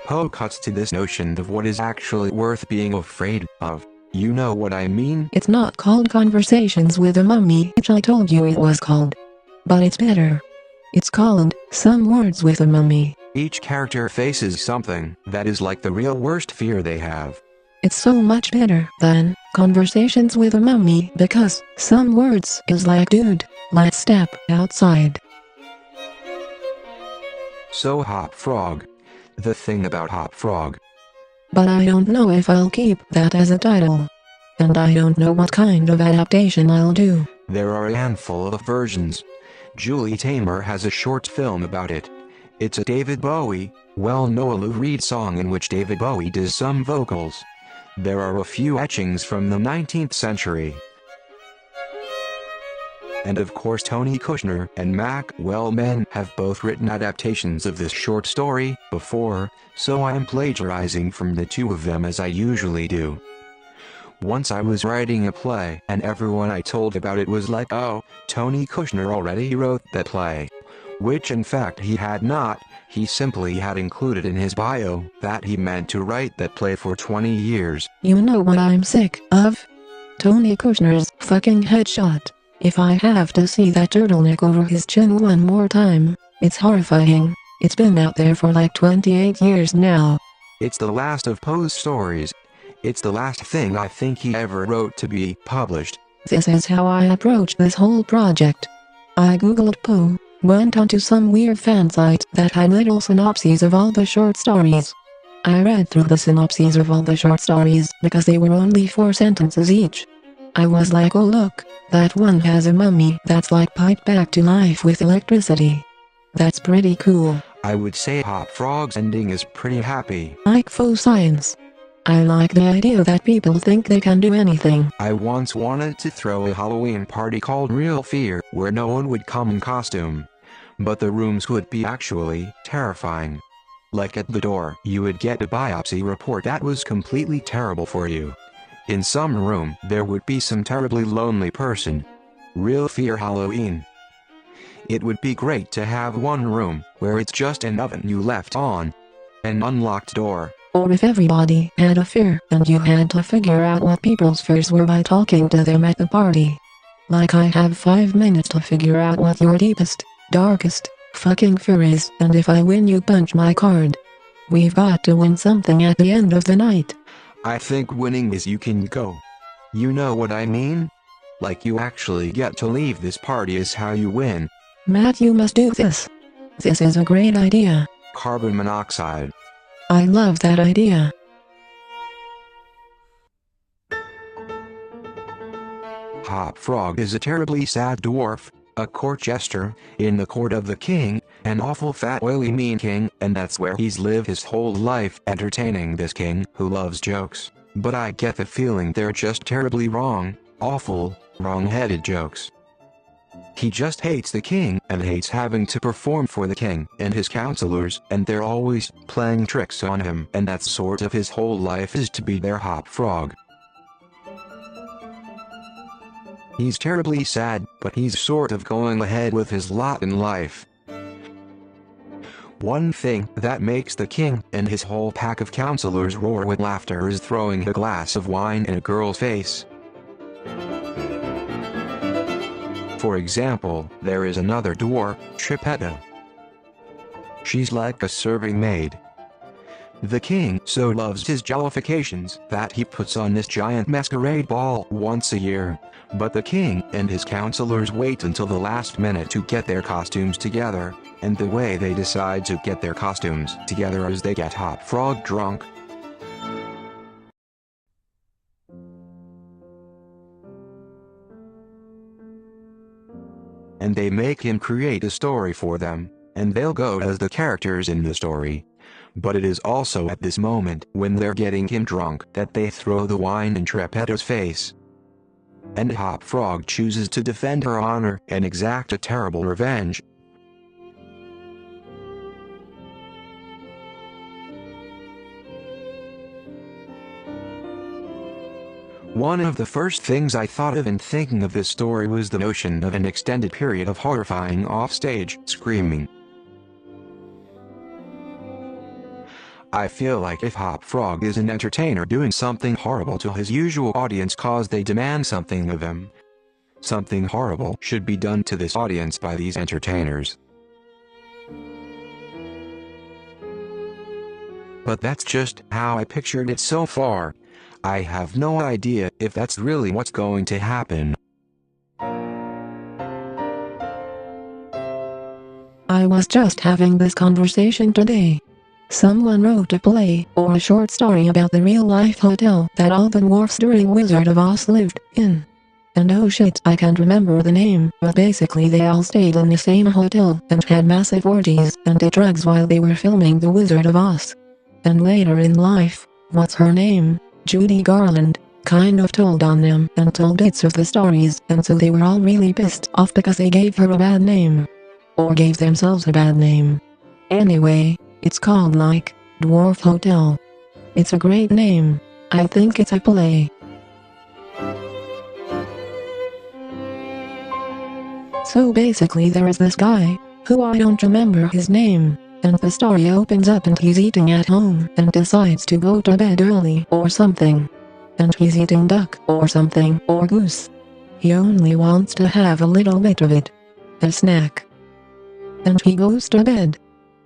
Poe cuts to this notion of what is actually worth being afraid of. You know what I mean? It's not called Conversations with a Mummy, which I told you it was called. But it's better. It's called Some Words with a Mummy. Each character faces something that is like the real worst fear they have. It's so much better than Conversations with a Mummy because Some Words is like, dude, let's step outside. So Hop Frog. The thing about Hop Frog. But I don't know if I'll keep that as a title. And I don't know what kind of adaptation I'll do. There are a handful of versions. Julie Taymor has a short film about it. It's a David Bowie, Noah Lou Reed song in which David Bowie does some vocals. There are a few etchings from the 19th century. And of course Tony Kushner and Mac Wellman have both written adaptations of this short story before, so I am plagiarizing from the two of them as I usually do. Once I was writing a play and everyone I told about it was like, oh, Tony Kushner already wrote that play. Which in fact he had not, he simply had included in his bio that he meant to write that play for 20 years. You know what I'm sick of? Tony Kushner's fucking headshot. If I have to see that turtleneck over his chin one more time, it's horrifying. It's been out there for like 28 years now. It's the last of Poe's stories. It's the last thing I think he ever wrote to be published. This is how I approached this whole project. I googled Poe, went onto some weird fan site that had little synopses of all the short stories. I read through the synopses of all the short stories because they were only 4 sentences each. I was like, oh look, that one has a mummy that's like piped back to life with electricity. That's pretty cool. I would say Hop Frog's ending is pretty happy. Like faux science. I like the idea that people think they can do anything. I once wanted to throw a Halloween party called Real Fear, where no one would come in costume. But the rooms would be actually terrifying. Like at the door, you would get a biopsy report that was completely terrible for you. In some room, there would be some terribly lonely person. Real Fear Halloween. It would be great to have one room, where it's just an oven you left on. An unlocked door. Or if everybody had a fear and you had to figure out what people's fears were by talking to them at the party. Like I have 5 minutes to figure out what your deepest, darkest, fucking fear is, and if I win you punch my card. We've got to win something at the end of the night. I think winning is you can go. You know what I mean? Like you actually get to leave this party is how you win. Matt, you must do this. This is a great idea. Carbon monoxide. I love that idea. Hop Frog is a terribly sad dwarf, a court jester, in the court of the king, an awful fat oily mean king, and that's where he's lived his whole life entertaining this king who loves jokes. But I get the feeling they're just terribly wrong, awful, wrong-headed jokes. He just hates the king and hates having to perform for the king and his counselors, and they're always playing tricks on him, and that's sort of his whole life is to be their Hop Frog. He's terribly sad, but he's sort of going ahead with his lot in life. One thing that makes the king and his whole pack of counselors roar with laughter is throwing a glass of wine in a girl's face. For example, there is another dwarf, Trippetta. She's like a serving maid. The king so loves his jollifications that he puts on this giant masquerade ball once a year. But the king and his counselors wait until the last minute to get their costumes together, and the way they decide to get their costumes together is they get Hop Frog drunk. And they make him create a story for them, and they'll go as the characters in the story. But it is also at this moment when they're getting him drunk that they throw the wine in Trippetta's face. And Hop Frog chooses to defend her honor and exact a terrible revenge. One of the first things I thought of in thinking of this story was the notion of an extended period of horrifying offstage screaming. I feel like if Hop Frog is an entertainer doing something horrible to his usual audience cause they demand something of him, something horrible should be done to this audience by these entertainers. But that's just how I pictured it so far. I have no idea if that's really what's going to happen. I was just having this conversation today. Someone wrote a play or a short story about the real-life hotel that all the dwarfs during Wizard of Oz lived in. And oh shit, I can't remember the name, but basically they all stayed in the same hotel and had massive orgies and did drugs while they were filming The Wizard of Oz. And later in life, what's her name? Judy Garland, kind of told on them and told bits of the stories, and so they were all really pissed off because they gave her a bad name. Or gave themselves a bad name. Anyway, it's called like, Dwarf Hotel. It's a great name. I think it's a play. So basically there is this guy, who I don't remember his name. And the story opens up and he's eating at home and decides to go to bed early or something. And he's eating duck or something or goose. He only wants to have a little bit of it. A snack. And he goes to bed.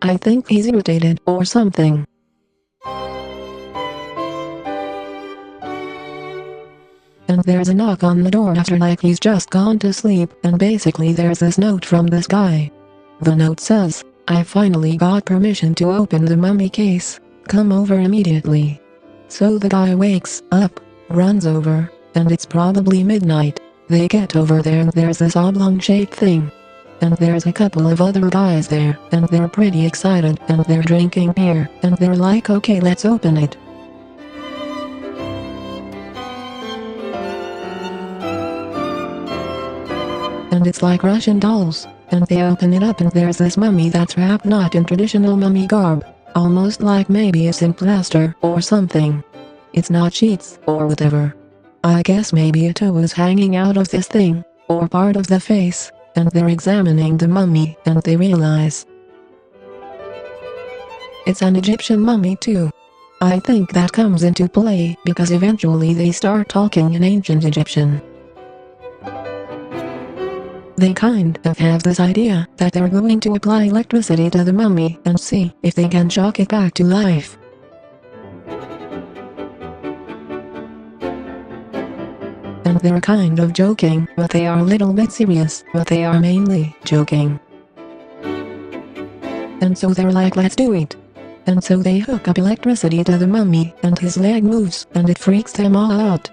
I think he's irritated or something. And there's a knock on the door after like he's just gone to sleep, and basically there's this note from this guy. The note says, "I finally got permission to open the mummy case. Come over immediately." So the guy wakes up, runs over, and it's probably midnight. They get over there and there's this oblong-shaped thing. And there's a couple of other guys there, and they're pretty excited, and they're drinking beer, and they're like, okay, let's open it. And it's like Russian dolls. And they open it up and there's this mummy that's wrapped not in traditional mummy garb, almost like maybe it's in plaster or something. It's not sheets or whatever. I guess maybe a toe is hanging out of this thing, or part of the face, and they're examining the mummy and they realize it's an Egyptian mummy too. I think that comes into play because eventually they start talking in ancient Egyptian. They kind of have this idea that they're going to apply electricity to the mummy and see if they can shock it back to life. And they're kind of joking, but they are a little bit serious, but they are mainly joking. And so they're like, let's do it. And so they hook up electricity to the mummy and his leg moves and it freaks them all out.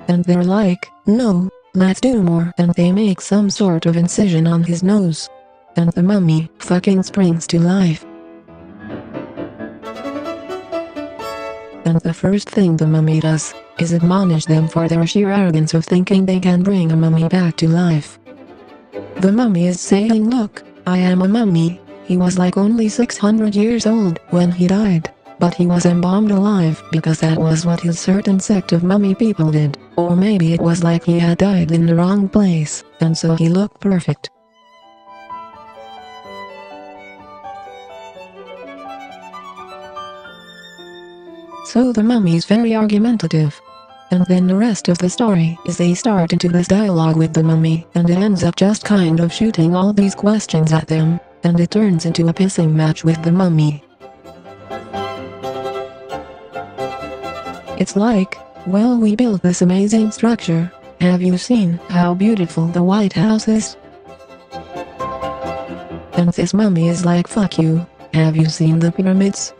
And they're like, no. Let's do more, and they make some sort of incision on his nose. And the mummy fucking springs to life. And the first thing the mummy does is admonish them for their sheer arrogance of thinking they can bring a mummy back to life. The mummy is saying, look, I am a mummy. He was like only 600 years old when he died. But he was embalmed alive because that was what his certain sect of mummy people did. Or maybe it was like he had died in the wrong place, and so he looked perfect. So the mummy's very argumentative. And then the rest of the story is they start into this dialogue with the mummy, and it ends up just kind of shooting all these questions at them, and it turns into a pissing match with the mummy. It's like, well, we built this amazing structure. Have you seen how beautiful the White House is? And this mummy is like, fuck you. Have you seen the pyramids?